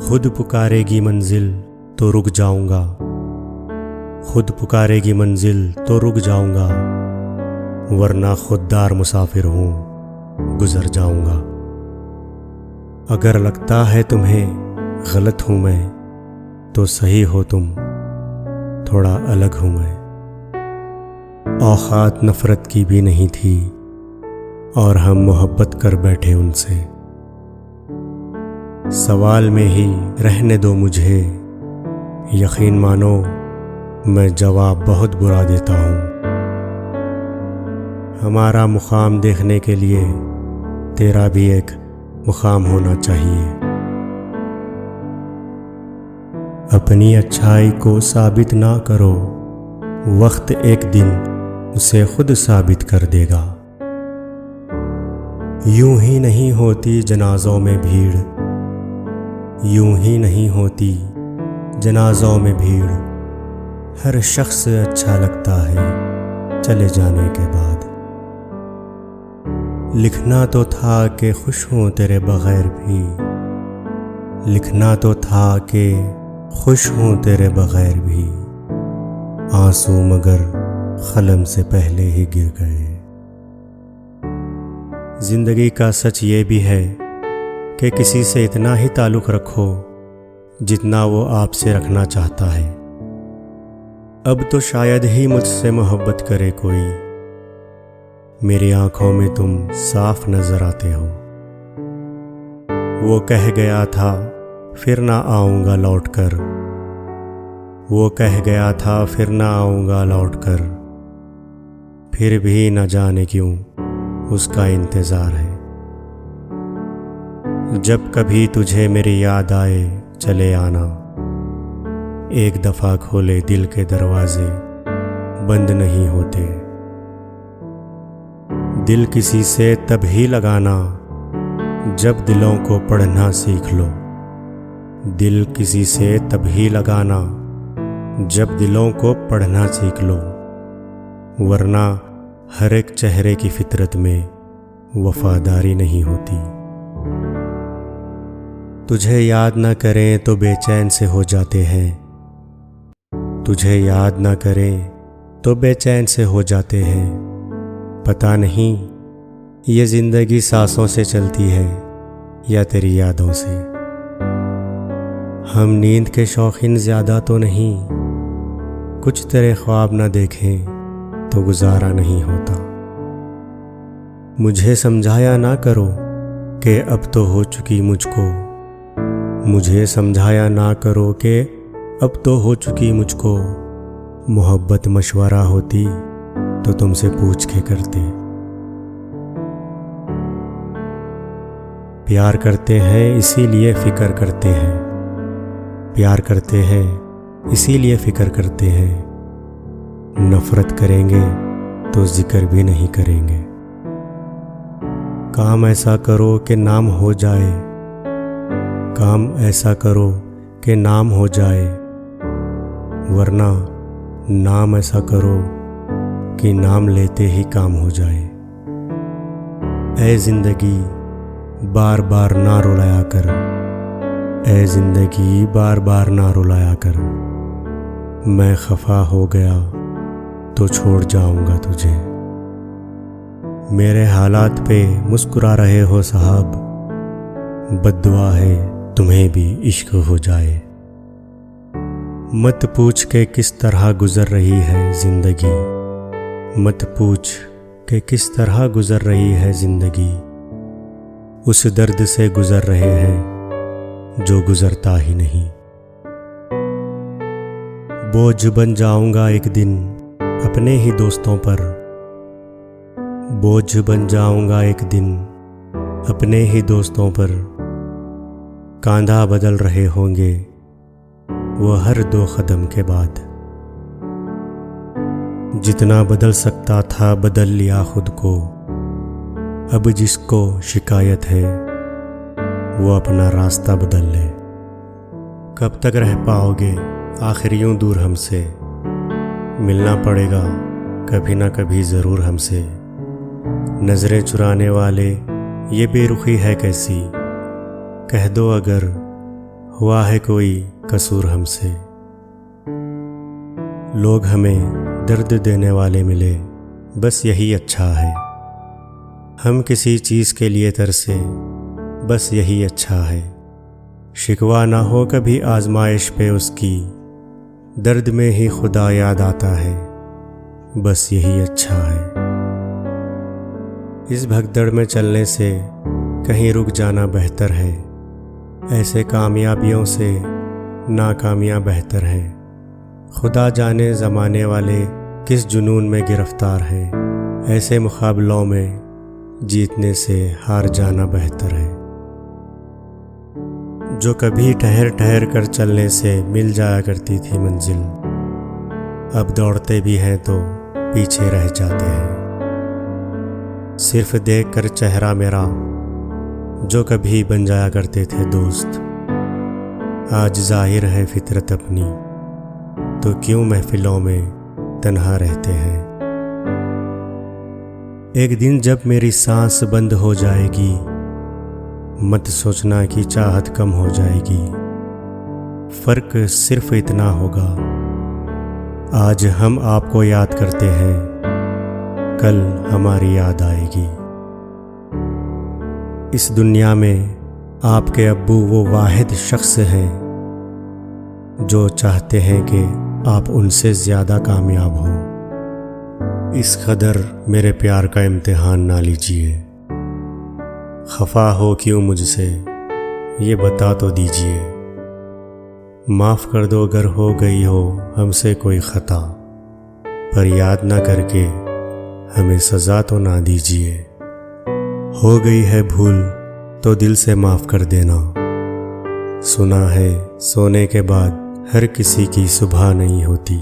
खुद पुकारेगी मंजिल तो रुक जाऊंगा, खुद पुकारेगी मंजिल तो रुक जाऊंगा, वरना खुददार मुसाफिर हूँ गुजर जाऊंगा। अगर लगता है तुम्हें गलत हूँ मैं, तो सही हो तुम, थोड़ा अलग हूँ मैं। औकात नफरत की भी नहीं थी और हम मोहब्बत कर बैठे उनसे। सवाल में ही रहने दो मुझे, यकीन मानो मैं जवाब बहुत बुरा देता हूँ। हमारा मुकाम देखने के लिए तेरा भी एक मुकाम होना चाहिए। अपनी अच्छाई को साबित ना करो, वक्त एक दिन उसे खुद साबित कर देगा। यूं ही नहीं होती जनाजों में भीड़, यूं ही नहीं होती जनाजों में भीड़। हर शख्स अच्छा लगता है चले जाने के बाद। लिखना तो था कि खुश हूँ तेरे बगैर भी, लिखना तो था कि खुश हूँ तेरे बगैर भी। आंसू मगर कलम से पहले ही गिर गए। जिंदगी का सच ये भी है कि किसी से इतना ही ताल्लुक़ रखो जितना वो आपसे रखना चाहता है। अब तो शायद ही मुझसे मोहब्बत करे कोई, मेरी आंखों में तुम साफ नजर आते हो। वो कह गया था फिर ना आऊँगा लौट कर, वो कह गया था फिर ना आऊँगा लौट कर, फिर भी न जाने क्यों उसका इंतज़ार है। जब कभी तुझे मेरी याद आए चले आना, एक दफ़ा खोले दिल के दरवाजे बंद नहीं होते। दिल किसी से तभी लगाना जब दिलों को पढ़ना सीख लो, दिल किसी से तभी लगाना जब दिलों को पढ़ना सीख लो, वरना हर एक चेहरे की फितरत में वफादारी नहीं होती। तुझे याद न करें तो बेचैन से हो जाते हैं, तुझे याद न करें तो बेचैन से हो जाते हैं। पता नहीं ये जिंदगी सांसों से चलती है या तेरी यादों से। हम नींद के शौकीन ज़्यादा तो नहीं, कुछ तेरे ख्वाब न देखें तो गुजारा नहीं होता। मुझे समझाया ना करो कि अब तो हो चुकी मुझको, मुझे समझाया ना करो कि अब तो हो चुकी मुझको। मोहब्बत मशवरा होती तो तुमसे पूछ के करते। प्यार करते हैं इसीलिए फिक्र करते हैं, प्यार करते हैं इसीलिए फिक्र करते हैं। नफरत करेंगे तो जिक्र भी नहीं करेंगे। काम ऐसा करो कि नाम हो जाए, काम ऐसा करो कि नाम हो जाए, वरना नाम ऐसा करो कि नाम लेते ही काम हो जाए। ऐ जिंदगी बार बार ना रुलाया कर, ऐ जिंदगी बार बार ना रुलाया कर। मैं खफा हो गया तो छोड़ जाऊंगा तुझे। मेरे हालात पे मुस्कुरा रहे हो साहब, बद्दुआ है तुम्हें भी इश्क हो जाए। मत पूछ के किस तरह गुजर रही है जिंदगी, मत पूछ के किस तरह गुजर रही है जिंदगी। उस दर्द से गुजर रहे हैं जो गुजरता ही नहीं। बोझ बन जाऊंगा एक दिन अपने ही दोस्तों पर, बोझ बन जाऊंगा एक दिन अपने ही दोस्तों पर। कांधा बदल रहे होंगे वो हर 2 कदम के बाद। जितना बदल सकता था बदल लिया खुद को। अब जिसको शिकायत है वो अपना रास्ता बदल ले। कब तक रह पाओगे आखिर यूं दूर हमसे, मिलना पड़ेगा कभी ना कभी ज़रूर हमसे। नज़रें चुराने वाले ये बेरुखी है कैसी, कह दो अगर हुआ है कोई कसूर हमसे। लोग हमें दर्द देने वाले मिले, बस यही अच्छा है। हम किसी चीज़ के लिए तरसे, बस यही अच्छा है। शिकवा ना हो कभी आजमाइश पे उसकी, दर्द में ही खुदा याद आता है, बस यही अच्छा है। इस भगदड़ में चलने से कहीं रुक जाना बेहतर है। ऐसे कामयाबियों से नाकामियाँ बेहतर है। खुदा जाने ज़माने वाले किस जुनून में गिरफ्तार हैं। ऐसे मुकाबलों में जीतने से हार जाना बेहतर है। जो कभी ठहर ठहर कर चलने से मिल जाया करती थी मंजिल, अब दौड़ते भी हैं तो पीछे रह जाते हैं। सिर्फ देख कर चेहरा मेरा जो कभी बन जाया करते थे दोस्त, आज जाहिर है फितरत अपनी, तो क्यों महफिलों में तन्हा रहते हैं। एक दिन जब मेरी सांस बंद हो जाएगी, मत सोचना कि चाहत कम हो जाएगी। फर्क सिर्फ इतना होगा, आज हम आपको याद करते हैं, कल हमारी याद आएगी। इस दुनिया में आपके अब्बू वो वाहिद शख्स हैं जो चाहते हैं कि आप उनसे ज़्यादा कामयाब हो। इस कदर मेरे प्यार का इम्तिहान ना लीजिए। खफा हो क्यों मुझसे, ये बता तो दीजिए। माफ़ कर दो अगर हो गई हो हमसे कोई ख़ता, पर याद ना करके हमें सज़ा तो ना दीजिए। हो गई है भूल तो दिल से माफ़ कर देना। सुना है सोने के बाद हर किसी की सुबह नहीं होती।